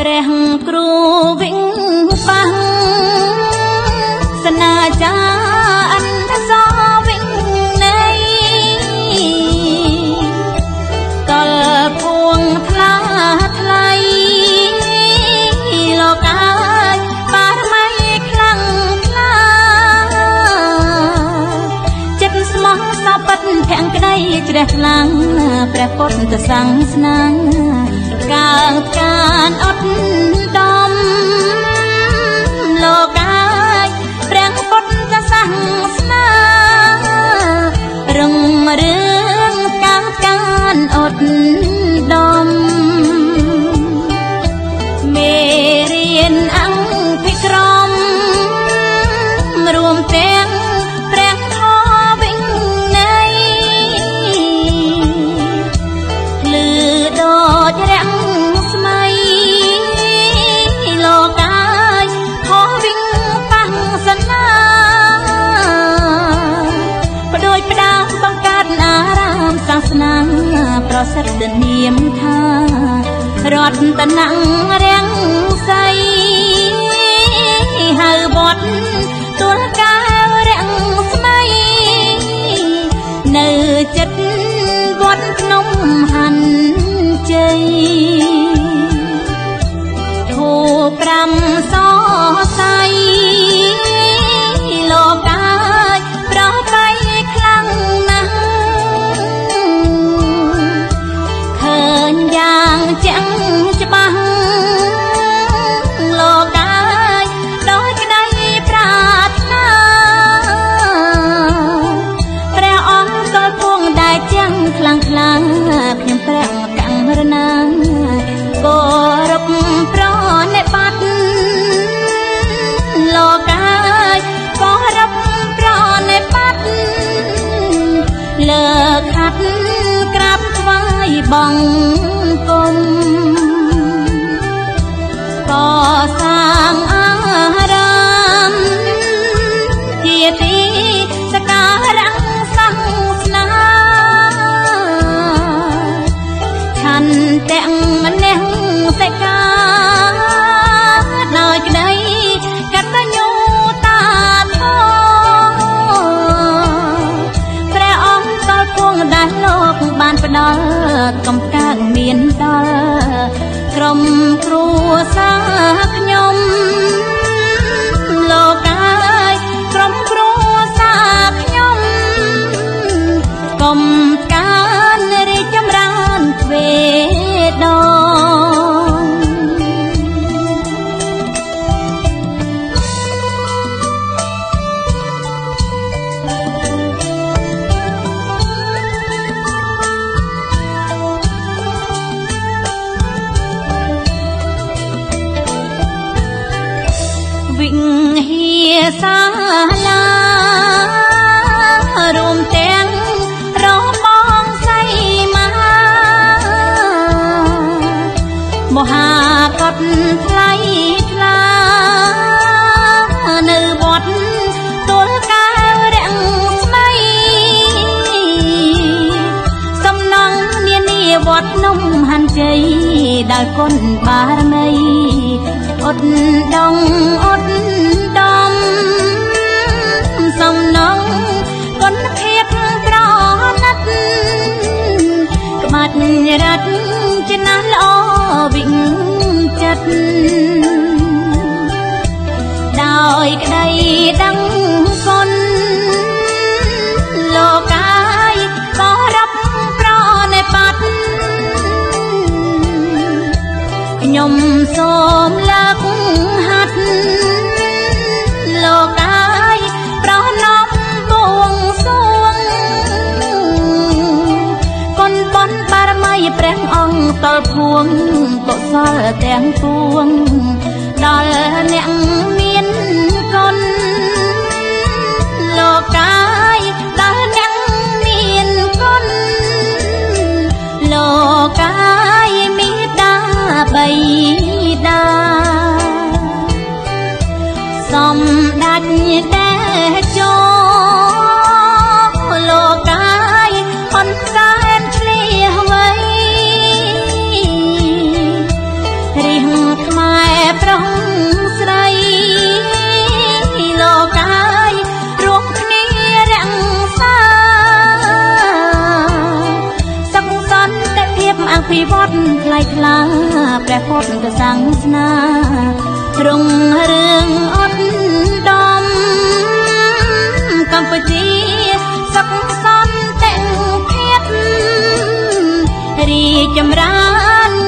ព្រះគ្រូវិញបាំងស្នាចាអន្តសវិញនៃកលពួងថ្លាថ្លៃលោកអាយបារមីខ្លាំងខ្លាចិត្តស្មោះសពិតភក្តីជ្រះថ្លាព្រះពុទ្ធសាសនាកើតការអត់ដំលោកអាយព្រះពុទ្ធសាសនារឹងរឿងកើតការអត់ដំមេរៀនអង្គភិក្រមរួមទាំងព្រះធម៌វិញនៃលឺដូចរាំងស្មៃលោកអាយខុសវិញបាំងសនាបដូចផ្ដាំបង្កើតអារាមសាសនាប្រសិទ្ធនាមថារតនៈរាំងសីហៅវត្តទួលការាំងស្មៃនៅចិត្តវត្តភ្នំហាន់ជ័យធូប5សសៃលោកអាយប្របីខ្លាំងណាស់ឃើញយ៉ាងចាំងច្បាស់លោកអាយដោយក្តីប្រាថ្នាព្រះអង្គក៏គង់ដែលចាំងខ្លាំងខ្លាំងខ្ញុំព្រះកម្មរណាគោរពប្រណិប័តលោកអាយគោរពប្រណិប័តលើកហាត់ក្រាបថ្វាយបង្គំកសាងអារាមជាទីសក្ការៈសាសនាឆន្ទៈម្នេះសិកាដោយក្តីកតញ្ញូតាធម៌ព្រះអង្គតលពួងដែលលោកបានផ្ដល់កំកើងមានដល់ក្រុមគ្រួសារខ្ញុំលោកអាយក្រុមគ្រួសារខ្ញុំកុំការរីកចម្រើនទ្វេដងវិហារសាលារួមទាំងរបងសីមាមហាកតថ្លៃថ្លានៅវត្តទួលការាំងស្មៃសំណង់នានាវត្តភ្នំហាន់ជ័យដោយគុណបារមីអត់ដងអត់ដំសំណងគុណភាពប្រណិតក្បាច់រតនាល្អវិញចិត្តដោយក្តីដឹងគុណលោកអាយក៏រាប់ប្រណិប័តខ្ញុំសូមលើកហាត់លោកអាយប្រណម្យបួងសួងគុណបុណ្យបារមីព្រះអង្គតលភួងកុសលទាំងពួងដល់អ្នកមានគុណលោកអាយដល់អ្នកមានគុណលោកអាយមេត្តាបៃតាសម្ដេចតែចោលោកអាយអន់សែនឆ្លៀសវៃរៀងខ្មៅ ត់ថ្លៃថ្លាព្រះពុទ្ធសាសនារុងរឿងអត់ដំកម្ពុជាសុខសន្តិភាពរីចម្រើន